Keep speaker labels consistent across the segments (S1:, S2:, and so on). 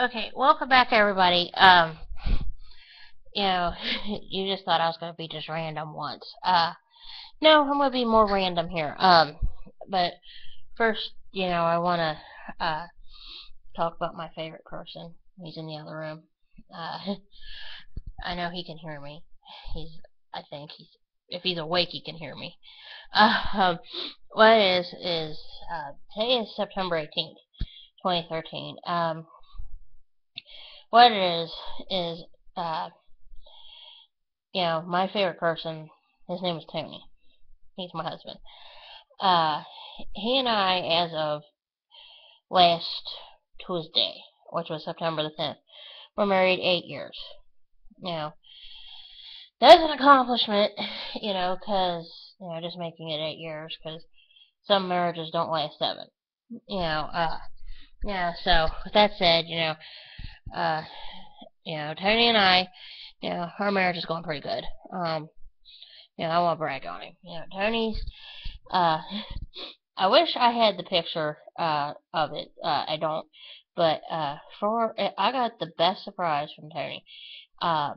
S1: Okay, welcome back everybody. You know, you just thought I was gonna be just random once. No, I'm gonna be more random here. But first, I wanna talk about my favorite person. He's in the other room. Uh, I know he can hear me. I think if he's awake, he can hear me. Um, what it is today is September 18th, 2013. What it is uh my favorite person, his name is Tony. He's my husband. Uh, he and I, as of last Tuesday, which was September the 10th, were married 8 years. Now, that's an accomplishment, because, just making it 8 years, because some marriages don't last 7. So with that said, uh, Tony and I, our marriage is going pretty good. I won't brag on him. Tony's, uh, I wish I had the picture of it. I don't, but I got the best surprise from Tony uh,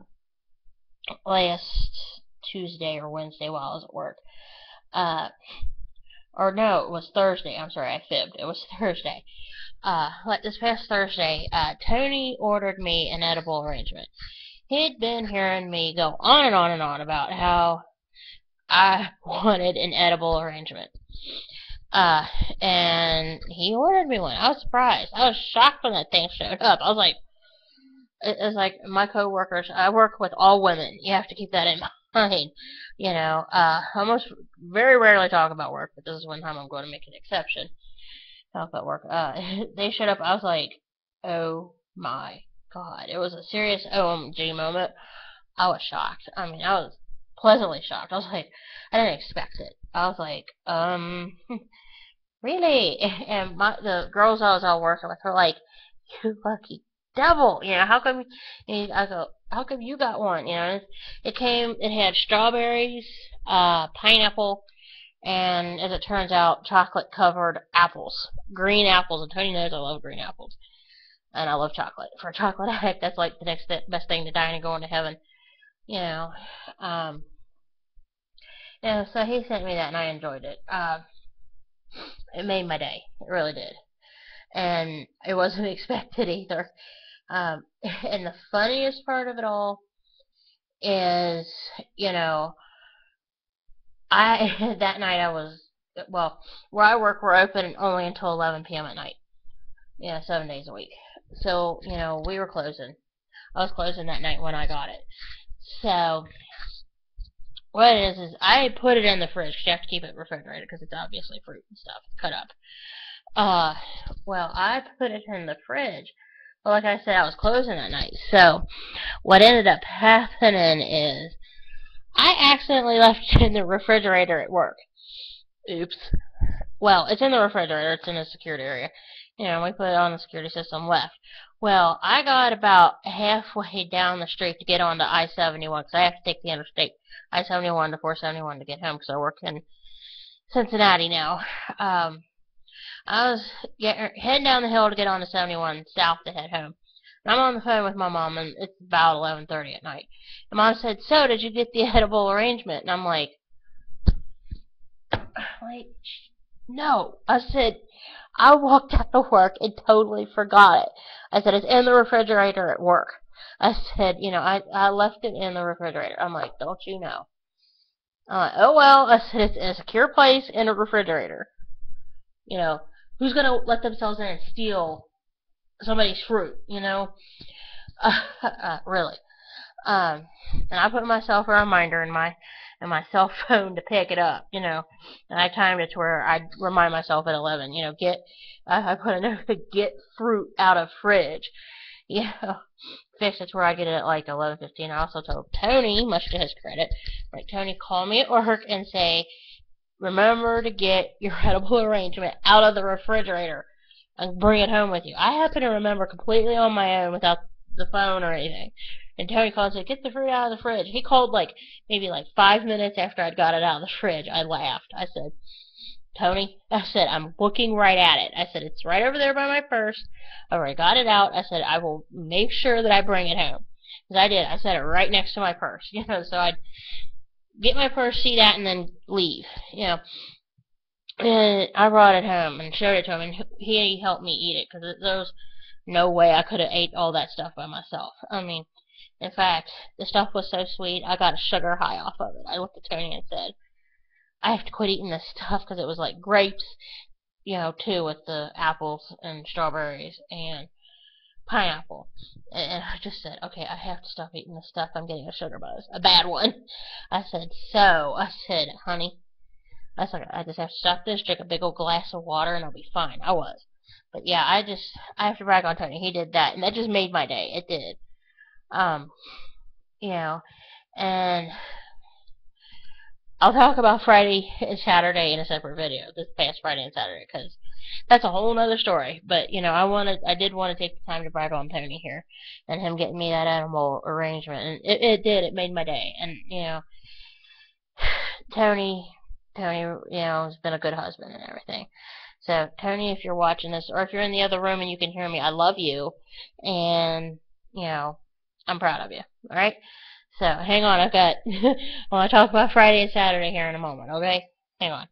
S1: last Tuesday or Wednesday while I was at work. Or no, it was Thursday. I'm sorry, I fibbed. It was Thursday. Like this past Thursday, Tony ordered me an edible arrangement. He'd been hearing me go on and on and on about how I wanted an edible arrangement. And he ordered me one. I was surprised. I was shocked when that thing showed up. I was like, it's like my coworkers. I work with all women. You have to keep that in mind. I almost very rarely talk about work, but this is one time I'm going to make an exception. Talk about work. They showed up. I was like, oh my god. It was a serious OMG moment. I was shocked. I mean, I was pleasantly shocked. I was like, I didn't expect it. I was like, really? And the girls I was all working with were like, you lucky devil. How come? I go, how come you got one? It had strawberries, pineapple, and as it turns out, chocolate covered apples, green apples. And Tony knows I love green apples, and I love chocolate. For a chocolate addict, that's like the next best thing to dying and going to heaven. You know, um, so he sent me that, and I enjoyed it. It made my day. It really did. And it wasn't expected either. And the funniest part of it all is, I that night I was where I work, we're open only until 11 p.m. at night. 7 days a week. So we were closing. I was closing that night when I got it. So what it is I put it in the fridge. 'Cause you have to keep it refrigerated because it's obviously fruit and stuff cut up. I put it in the fridge. Well, like I said, I was closing that night. So what ended up happening is I accidentally left it in the refrigerator at work. Oops. Well, it's in the refrigerator. It's in the security area. We put it on the security system left. Well, I got about halfway down the street to get onto I-71 because I have to take the interstate I-71 to 471 to get home because I work in Cincinnati now. I was heading down the hill to get on the 71 south to head home. And I'm on the phone with my mom, and it's about 11:30 at night. And Mom said, "So, did you get the edible arrangement?" And I'm like, no. I said, I walked out of work and totally forgot it. I said, it's in the refrigerator at work. I said, I left it in the refrigerator. I'm like, don't you know? I'm like, oh well. I said, it's in a secure place in a refrigerator. Who's going to let themselves in and steal somebody's fruit, really. And I put myself a reminder in my cell phone to pick it up, and I timed it to where I'd remind myself at 11, I put a note to get fruit out of fridge, fixed it to where I get it at like 11:15. I also told Tony, much to his credit, like, Tony, call me at work and say, remember to get your edible arrangement out of the refrigerator and bring it home with you. I happen to remember completely on my own without the phone or anything. And Tony called and said, get the fruit out of the fridge. He called maybe 5 minutes after I'd got it out of the fridge. I laughed. I said, Tony, I said, I'm looking right at it. I said, it's right over there by my purse. I already got it out. I said, I will make sure that I bring it home. Because I did. I set it right next to my purse. So I'd get my purse, see that, and then leave. And I brought it home and showed it to him, and he helped me eat it, because there was no way I could have ate all that stuff by myself. I mean, in fact, the stuff was so sweet, I got a sugar high off of it. I looked at Tony and said, I have to quit eating this stuff, because it was like grapes, too, with the apples and strawberries and pineapple. And I just said, okay, I have to stop eating this stuff. I'm getting a sugar buzz. A bad one. I said, honey, I said, I just have to stop this, drink a big old glass of water, and I'll be fine. I was. But yeah, I have to brag on Tony. He did that, and that just made my day. It did. Um, and I'll talk about Friday and Saturday in a separate video, this past Friday and Saturday, because that's a whole other story. But, I did want to take the time to brag on Tony here, and him getting me that animal arrangement, and it did, it made my day. And, Tony, has been a good husband and everything. So, Tony, if you're watching this, or if you're in the other room and you can hear me, I love you, and, I'm proud of you, alright? So, hang on, I want to talk about Friday and Saturday here in a moment, okay? Hang on.